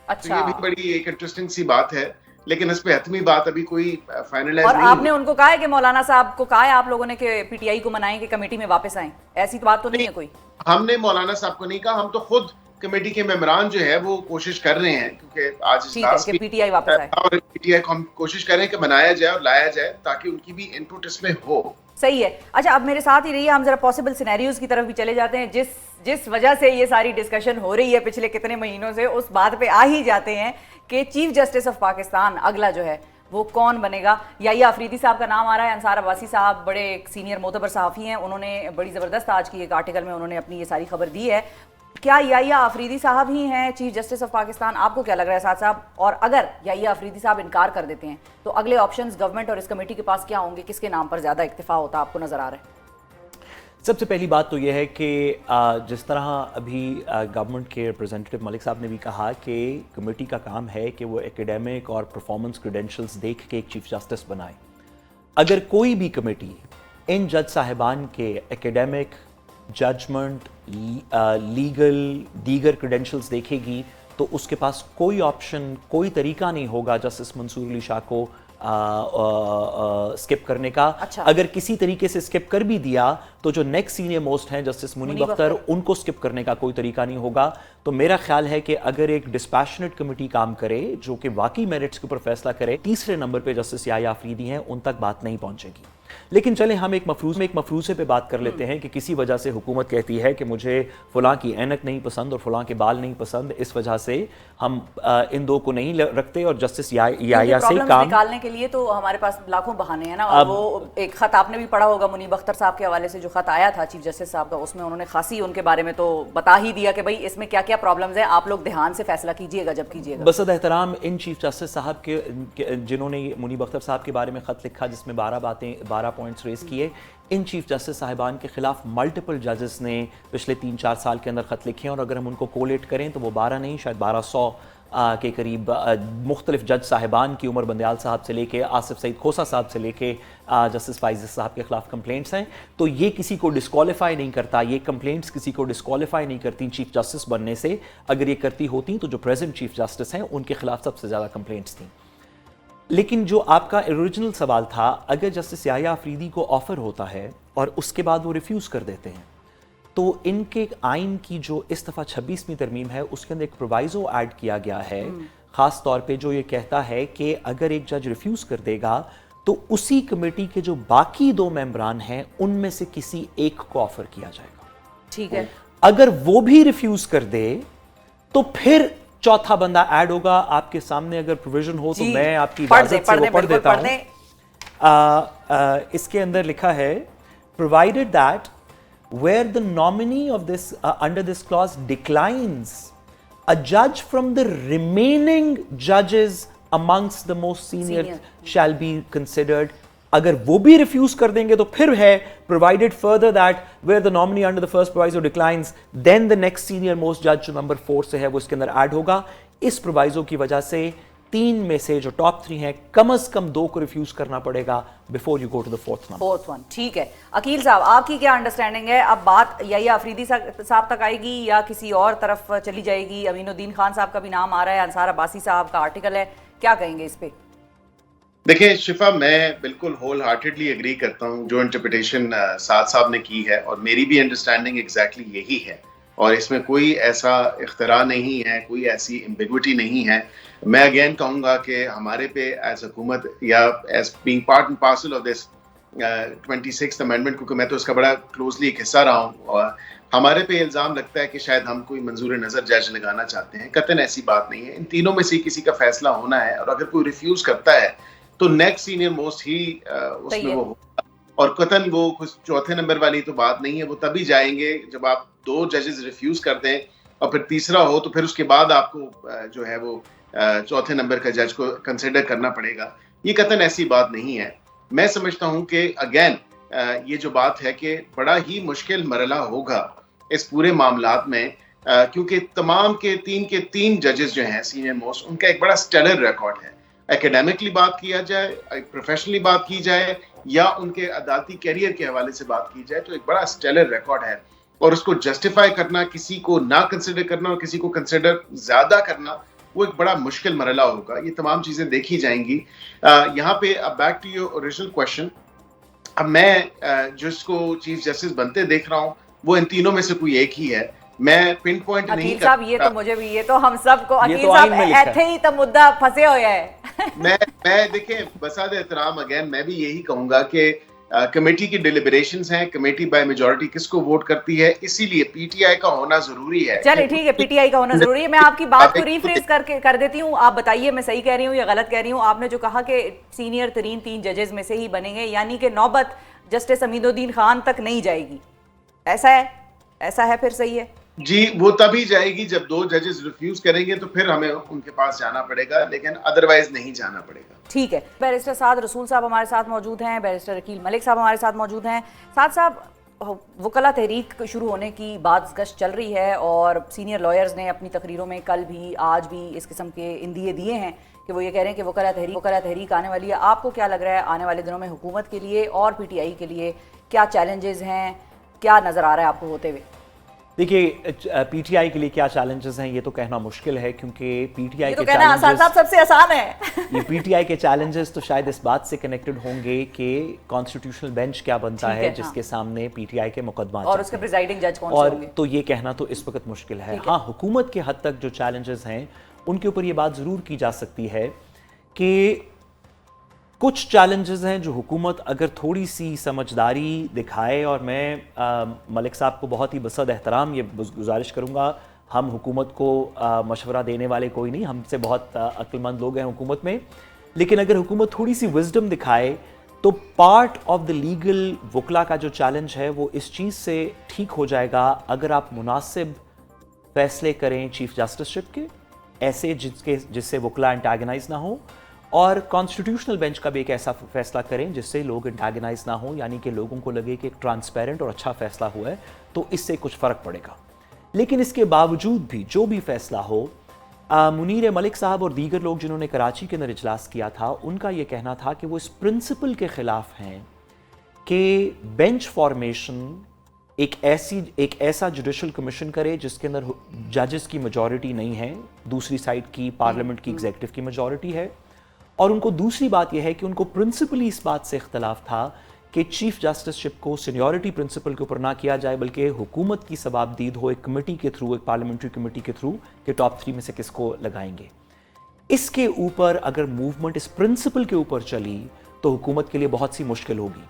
अच्छा। तो ये भी बड़ी एक इंटरेस्टिंग सी बात है, लेकिन इस पे हतमी बात अभी कोई फाइनलाइज नहीं। और आपने उनको कहा है कि मौलाना साहब को कहा है आप लोगों ने कि पीटीआई को मनाएं कि कमेटी में वापस आएं? ऐसी तो बात तो नहीं है कोई। हमने मौलाना साहब को नहीं कहा, हम तो खुद कमेटी के मेंबरान जो है वो कोशिश कर रहे हैं, क्योंकि आज इजलास की पीटीआई वापस आए और पीटीआई को हम कोशिश कर रहे हैं कि बनाया जाए और लाया जाए ताकि उनकी भी इनपुट इसमें हो। सही है। अच्छा, अब मेरे साथ ही रहिए, हम जरा पॉसिबल सिनेरियोज की तरफ भी चले जाते हैं। जिस वजह से ये सारी डिस्कशन हो रही है पिछले कितने महीनों से, उस बात पे आ ही जाते हैं कि चीफ जस्टिस ऑफ पाकिस्तान अगला जो है वो कौन बनेगा? याहिया अफरीदी साहब का नाम आ रहा है, अंसार अब्बासी साहब बड़े एक सीनियर मोतबर सहाफ़ी हैं, उन्होंने बड़ी ज़बरदस्त आज की एक आर्टिकल में उन्होंने अपनी ये सारी खबर दी है। क्या याहिया अफरीदी साहब ही हैं चीफ जस्टिस ऑफ पाकिस्तान? आपको क्या लग रहा है साद साहब? और अगर याहिया अफरीदी साहब इनकार कर देते हैं तो अगले ऑप्शंस गवर्नमेंट और इस कमेटी के पास क्या होंगे? किसके नाम पर ज़्यादा इक्तिफा होता आपको नज़र आ रहा है? सबसे पहली बात तो यह है कि जिस तरह अभी गवर्नमेंट के रिप्रेजेंटेटिव मलिक साहब ने भी कहा कि कमेटी का काम है कि वो एकेडमिक और परफॉर्मेंस क्रेडेंशियल्स देख के एक चीफ जस्टिस बनाए। अगर कोई भी कमेटी इन जज साहिबान के एकेडमिक, जजमेंट, लीगल, दीगर क्रेडेंशियल्स देखेगी तो उसके पास कोई ऑप्शन, कोई तरीका नहीं होगा जस्टिस मंसूर अली शाह को स्किप करने का। अच्छा। अगर किसी तरीके से स्किप कर भी दिया तो जो नेक्स्ट सीनियर मोस्ट हैं जस्टिस मुनीब अख्तर, उनको स्किप करने का कोई तरीका नहीं होगा। तो मेरा ख्याल है कि अगर एक डिस्पैशनेट कमेटी काम करे जो कि वाकई मेरिट्स के ऊपर फैसला करे, तीसरे नंबर पे जस्टिस याहिया अफरीदी हैं, उन तक बात नहीं पहुंचेगी। लेकिन चले हम एक मफरूज़े पे बात कर लेते हैं कि किसी वजह से हुकूमत कहती है कि मुझे फलां की ऐनक नहीं पसंद और फलां के बाल नहीं पसंद, इस वजह से हम इन दो को नहीं रखते और जस्टिस याहिया से काम निकालने के लिए तो हमारे पास लाखों बहाने हैं ना। और वो एक खत आपने भी पढ़ा होगा मुनीब अख्तर साहब के हवाले से जो खत आया था चीफ जस्टिस साहब का, उसमें उन्होंने खासी उनके बारे में तो बता ही दिया कि भाई इसमें क्या क्या प्रॉब्लम्स हैं, आप लोग ध्यान से फैसला कीजिएगा जब कीजिएगा। बसद एहतराम इन चीफ जस्टिस साहब के जिन्होंने मुनीब अख्तर साहब के बारे में खत लिखा जिसमें 12 पॉइंट्स रेज किए, इन चीफ जस्टिस साहिबान के खिलाफ मल्टीपल जजेस ने पिछले 3-4 साल के अंदर खत लिखे हैं और अगर हम उनको कोलेट करें तो वो 12 नहीं शायद 1200 के करीब मुख्तलिफ जज साहिबान की, उमर बंदयाल साहब से लेके आसिफ सईद खोसा साहब से लेके जस्टिस फाइज़ साहब के खिलाफ कंप्लेंट्स हैं। तो ये किसी को डिस्क्वालीफाई नहीं करता, ये कंप्लेंट्स किसी को डिस्क्वालीफाई नहीं करती चीफ जस्टिस बनने से। अगर ये करती होती तो जो प्रेजेंट चीफ जस्टिस हैं उनके खिलाफ सबसे ज़्यादा कंप्लेंट्स थी। लेकिन जो आपका ओरिजिनल सवाल था, अगर जस्टिस याहिया अफरीदी को ऑफर होता है और उसके बाद वो रिफ्यूज़ कर देते हैं तो इनके आइन की जो इस दफ़ा 26वीं तरमीम है उसके अंदर एक प्रोवाइज़ो ऐड किया गया है, ख़ास तौर पे जो ये कहता है कि अगर एक जज रिफ्यूज़ कर देगा तो उसी कमेटी के जो बाकी 2 मेंबरान हैं उनमें से किसी एक को ऑफर किया जाएगा। ठीक है। अगर वो भी रिफ्यूज़ कर दे तो फिर चौथा बंदा ऐड होगा। आपके सामने अगर प्रोविजन हो तो मैं आपकी इजाजत से वो पढ़ देता हूं। इसके अंदर लिखा है, provided that where the nominee of this under this clause declines, अ जज फ्रॉम द रिमेनिंग जजेस amongst the most senior shall be considered. अगर वो भी रिफ्यूज कर देंगे तो फिर है provided further that where the nominee under the first proviso declines then the next senior most जज जो नंबर 4 से है वो इसके अंदर ऐड होगा। इस प्रोवाइजो की वजह से 3 में से जो टॉप 3 हैं कम से कम 2 को रिफ्यूज करना पड़ेगा before you go to the fourth one. ठीक है। अकील साहब, आपकी क्या अंडरस्टैंडिंग है? अब बात याहिया अफरीदी साहब तक आएगी या किसी और तरफ चली जाएगी? अमीनुद्दीन खान साहब का भी नाम आ रहा है, अंसार अब्बासी साहब का आर्टिकल है, क्या कहेंगे इस पे? देखिए शिफा, मैं बिल्कुल होल हार्टेडली एग्री करता हूँ जो इंटरप्रिटेशन साद साहब ने की है और मेरी भी अंडरस्टैंडिंग एग्जैक्टली यही है और इसमें कोई ऐसा इख्तरा नहीं है, कोई ऐसी एम्बिग्विटी नहीं है। मैं अगेन कहूँगा कि हमारे पे एज हुकूमत या as being part and parcel of this 26th amendment, क्योंकि मैं तो इसका बड़ा क्लोजली एक हिस्सा रहा हूँ, और हमारे पे इल्ज़ाम लगता है कि शायद हम कोई मंजूर नज़र जज लगाना चाहते हैं। कतई ऐसी बात नहीं है। इन तीनों में से किसी का फैसला होना है और अगर कोई रिफ्यूज़ करता है तो नेक्स्ट सीनियर मोस्ट ही उसमें वो होगा और कतन वो कुछ चौथे नंबर वाली तो बात नहीं है। वो तभी जाएंगे जब आप 2 जजेस रिफ्यूज कर दें और फिर तीसरा हो तो फिर उसके बाद आपको जो है वो चौथे नंबर का जज को कंसिडर करना पड़ेगा। ये कतन ऐसी बात नहीं है। मैं समझता हूं कि अगेन ये जो बात है कि बड़ा ही मुश्किल मरला होगा इस पूरे मामलात में, क्योंकि तमाम के 3 जजेस जो हैं सीनियर मोस्ट, उनका एक बड़ा स्टेलर रिकॉर्ड है। एकेडमिकली बात किया जाए, प्रोफेशनली बात की जाए या उनके अदालती कैरियर के हवाले से बात की जाए तो एक बड़ा स्टेलर रिकॉर्ड है और उसको जस्टिफाई करना, किसी को ना कंसिडर करना और किसी को कंसिडर ज्यादा करना, वो एक बड़ा मुश्किल मरला होगा। ये तमाम चीजें देखी जाएंगी। यहाँ पे अब back to your original question, अब मैं जिसको चीफ जस्टिस बनते देख रहा हूँ वो इन तीनों में से कोई एक ही है। मैं पिन पॉइंट नहीं साहब, ये तो मुझे भी, ये तो हम सबको अकील साहब ऐसे ही तो मुद्दा फंसे हुए है। मैं देखिए बसाद एहतराम अगेन मैं भी यही कहूंगा कि कमेटी की डिलिबरेशंस हैं, कमेटी बाय मेजॉरिटी किसको वोट करती है, इसीलिए पीटीआई का होना जरूरी है। चलिए ठीक है, पीटीआई का होना जरूरी है। मैं आपकी बात को रीफ्रेज करके कर देती हूँ, आप बताइए मैं सही कह रही हूँ या गलत कह रही हूँ। आपने जो कहा कि सीनियर तरीन 3 जजेस में से ही बनेंगे, यानी कि नौबत जस्टिस अमीनुद्दीन खान तक नहीं जाएगी, ऐसा है? ऐसा है, फिर सही है जी। वो तभी जाएगी जब 2 जजेस रिफ्यूज करेंगे, तो फिर हमें उनके पास जाना पड़ेगा, लेकिन अदरवाइज नहीं जाना पड़ेगा। ठीक है। बैरिस्टर साद रसूल साहब हमारे साथ मौजूद हैं, बैरिस्टर अकील मलिक साहब हमारे साथ मौजूद हैं। साद साहब, वकला तहरीक शुरू होने की बाज़गश्त चल रही है और सीनियर लॉयर्स ने अपनी तकरीरों में कल भी आज भी इस किस्म के इंदिए दिए हैं कि वो ये कह रहे हैं कि वकला तहरीक आने वाली है। आपको क्या लग रहा है आने वाले दिनों में हुकूमत के लिए और पीटीआई के लिए क्या चैलेंजेस हैं, क्या नज़र आ रहा है आपको होते हुए? देखिए, पीटीआई के लिए क्या चैलेंजेस हैं ये तो कहना मुश्किल है, क्योंकि पीटीआई तो के कहना आसान साहब सबसे आसान है। ये पीटीआई के चैलेंजेस तो शायद इस बात से कनेक्टेड होंगे कि कॉन्स्टिट्यूशनल बेंच क्या बनता है जिसके सामने पीटीआई के मुकदमा और उसके प्रिजाइडिंग जज कौन से होंगे, तो ये कहना तो इस वक्त मुश्किल है। हाँ, हुकूमत के हद तक जो चैलेंजेस हैं उनके ऊपर ये बात ज़रूर की जा सकती है कि कुछ चैलेंजेस हैं जो हुकूमत अगर थोड़ी सी समझदारी दिखाए, और मैं मलिक साहब को बहुत ही बसद एहतराम ये गुजारिश करूँगा, हम हुकूमत को मशवरा देने वाले कोई नहीं, हमसे बहुत अक्लमंद लोग हैं हुकूमत में, लेकिन अगर हुकूमत थोड़ी सी विजडम दिखाए तो पार्ट ऑफ द लीगल वकला का जो चैलेंज है वो इस चीज़ से ठीक हो जाएगा अगर आप मुनासिब फैसले करें चीफ जस्टिसशिप के, ऐसे जिससे वकला एंटागनाइज ना हो, और कॉन्स्टिट्यूशनल बेंच का भी एक ऐसा फैसला करें जिससे लोग एंटागनाइज ना हो, यानी कि लोगों को लगे कि एक ट्रांसपेरेंट और अच्छा फैसला हुआ है, तो इससे कुछ फ़र्क पड़ेगा। लेकिन इसके बावजूद भी जो भी फैसला हो, मुनीर मलिक साहब और दीगर लोग जिन्होंने कराची के अंदर इजलास किया था, उनका यह कहना था कि वो इस प्रिंसिपल के ख़िलाफ़ हैं कि बेंच फॉर्मेशन एक ऐसा जुडिशल कमीशन करे जिसके अंदर जजेस की मेजॉरिटी नहीं है, दूसरी साइड की पार्लियामेंट की एग्जीक्यूटिव की मेजॉरिटी है। और उनको दूसरी बात यह है कि उनको प्रिंसिपली इस बात से इख्तलाफ था कि चीफ जस्टिसशिप को सीनियरिटी प्रिंसिपल के ऊपर ना किया जाए, बल्कि हुकूमत की सवाबदीद हो एक कमेटी के थ्रू, एक पार्लियामेंट्री कमेटी के थ्रू, कि टॉप 3 में से किसको लगाएंगे। इसके ऊपर अगर मूवमेंट इस प्रिंसिपल के ऊपर चली तो हुकूमत के लिए बहुत सी मुश्किल होगी।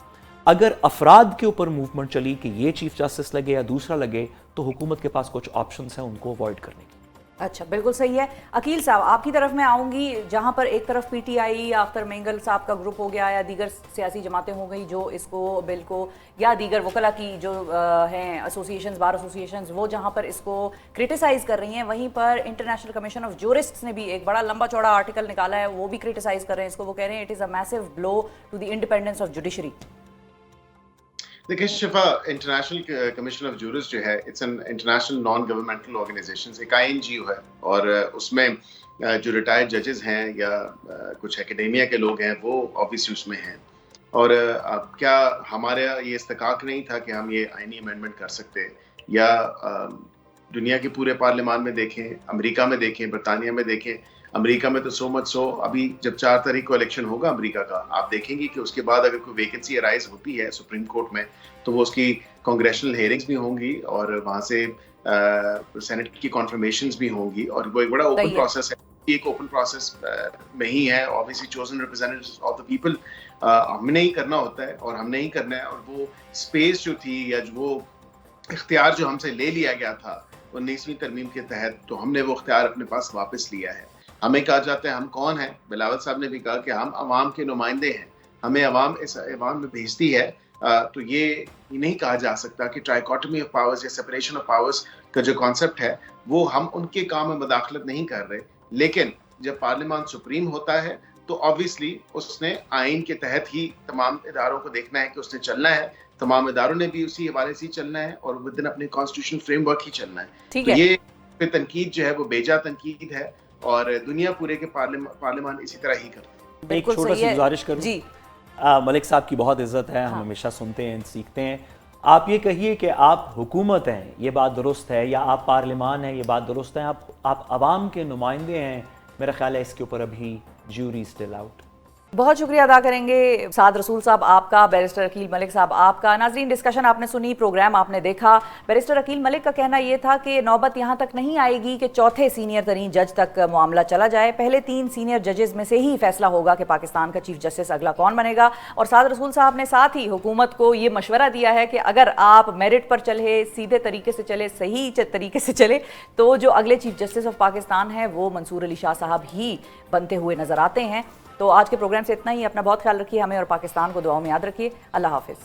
अगर अफराद के ऊपर मूवमेंट चली कि ये चीफ जस्टिस लगे या दूसरा लगे, तो हुकूमत के पास कुछ ऑप्शंस हैं उनको अवॉइड करने की। अच्छा, बिल्कुल सही है। अकील साहब, आपकी तरफ मैं आऊँगी, जहाँ पर एक तरफ पीटीआई या अख्तर मेंगल साहब का ग्रुप हो गया या दीगर सियासी जमातें हो गई जो इसको बिल को, या दीगर वकला की जो हैं एसोसिएशंस, बार एसोसिएशंस, वो जहाँ पर इसको क्रिटिसाइज़ कर रही हैं, वहीं पर इंटरनेशनल कमीशन ऑफ ज्यूरिस्ट्स ने भी एक बड़ा लंबा चौड़ा आर्टिकल निकाला है, वो भी क्रिटिसाइज़ कर रहे हैं इसको। वो कह रहे हैं it is a massive blow to the independence of judiciary. देखिए Shifa, international commission of jurist जो है, it's an international non governmental organisation, एक INGO है, और उसमें जो रिटायर्ड जजेस हैं या कुछ एकेडेमिया के लोग हैं वो ऑब्वियसली उसमें हैं। और क्या हमारा ये इस्तकाक नहीं था कि हम ये आईनी अमेंडमेंट कर सकते, या दुनिया के पूरे पार्लियामान में देखें, अमेरिका में देखें, बरतानिया में देखें। अमेरिका में तो सो मच सो, अभी जब 4 तारीख को इलेक्शन होगा अमेरिका का, आप देखेंगे कि उसके बाद अगर कोई वैकेंसी अराइज होती है सुप्रीम कोर्ट में, तो वो उसकी कांग्रेशनल हेयरिंग्स भी होंगी और वहाँ से सेनेट की कॉन्फर्मेशंस भी होंगी, और वो एक बड़ा ओपन प्रोसेस है। एक ओपन प्रोसेस में ही है, obviously chosen representatives of the people हमने ही करना होता है और हमने ही करना है। और वो स्पेस जो थी या वो इख्तियार जो हमसे ले लिया गया था 19वीं तरमीम के तहत, तो हमने वो इख्तियार अपने पास वापस लिया है। हमें कहा जाता है हम कौन हैं, बिलावल साहब ने भी कहा कि हम अवाम के नुमाइंदे हैं, हमें अवाम इस अवाम में भेजती है। तो ये नहीं कहा जा सकता कि ट्राइकोटमी ऑफ पावर्स या सेपरेशन ऑफ पावर्स का जो कॉन्सेप्ट है वो हम उनके काम में मुदाखलत नहीं कर रहे। लेकिन जब पार्लियामान सुप्रीम होता है तो ऑब्वियसली उसने आइन के तहत ही तमाम इदारों को देखना है कि उसने चलना है, तमाम इदारों ने भी उसी हवाले से चलना है और विदिन अपने कॉन्स्टिट्यूशन फ्रेमवर्क ही चलना है। ठीक तो है। ये तनकीद जो है वो बेजा तनकीद है और दुनिया पूरे के पार्लियामान इसी तरह ही करते हैं। एक छोटा सी गुजारिश करूं जी। मलिक साहब की बहुत इज्जत है, हम हमेशा सुनते हैं, सीखते हैं। आप ये कहिए कि आप हुकूमत हैं, ये बात दुरुस्त है, या आप पार्लियामान हैं, ये बात दुरुस्त है, आप आवाम के नुमाइंदे हैं, मेरा ख्याल है इसके ऊपर अभी ज्यूरी स्टिल आउट। बहुत शुक्रिया अदा करेंगे साद रसूल साहब आपका, बैरिस्टर अकील मलिक साहब आपका। नाजरीन, डिस्कशन आपने सुनी, प्रोग्राम आपने देखा। बैरिस्टर अकील मलिक का कहना यह था कि नौबत यहाँ तक नहीं आएगी कि चौथे सीनियर तरीन जज तक मामला चला जाए, पहले 3 सीनियर जजेस में से ही फैसला होगा कि पाकिस्तान का चीफ जस्टिस अगला कौन बनेगा। और साद रसूल साहब ने साथ ही हुकूमत को ये मशवरा दिया है कि अगर आप मेरिट पर चले, सीधे तरीके से चले, सही तरीके से चले, तो जो अगले चीफ जस्टिस ऑफ पाकिस्तान है वो मंसूर अली शाह साहब ही बनते हुए नजर आते हैं। तो आज के प्रोग्राम से इतना ही। अपना बहुत ख्याल रखिए, हमें और पाकिस्तान को दुआओं में याद रखिए। अल्लाह हाफिज़।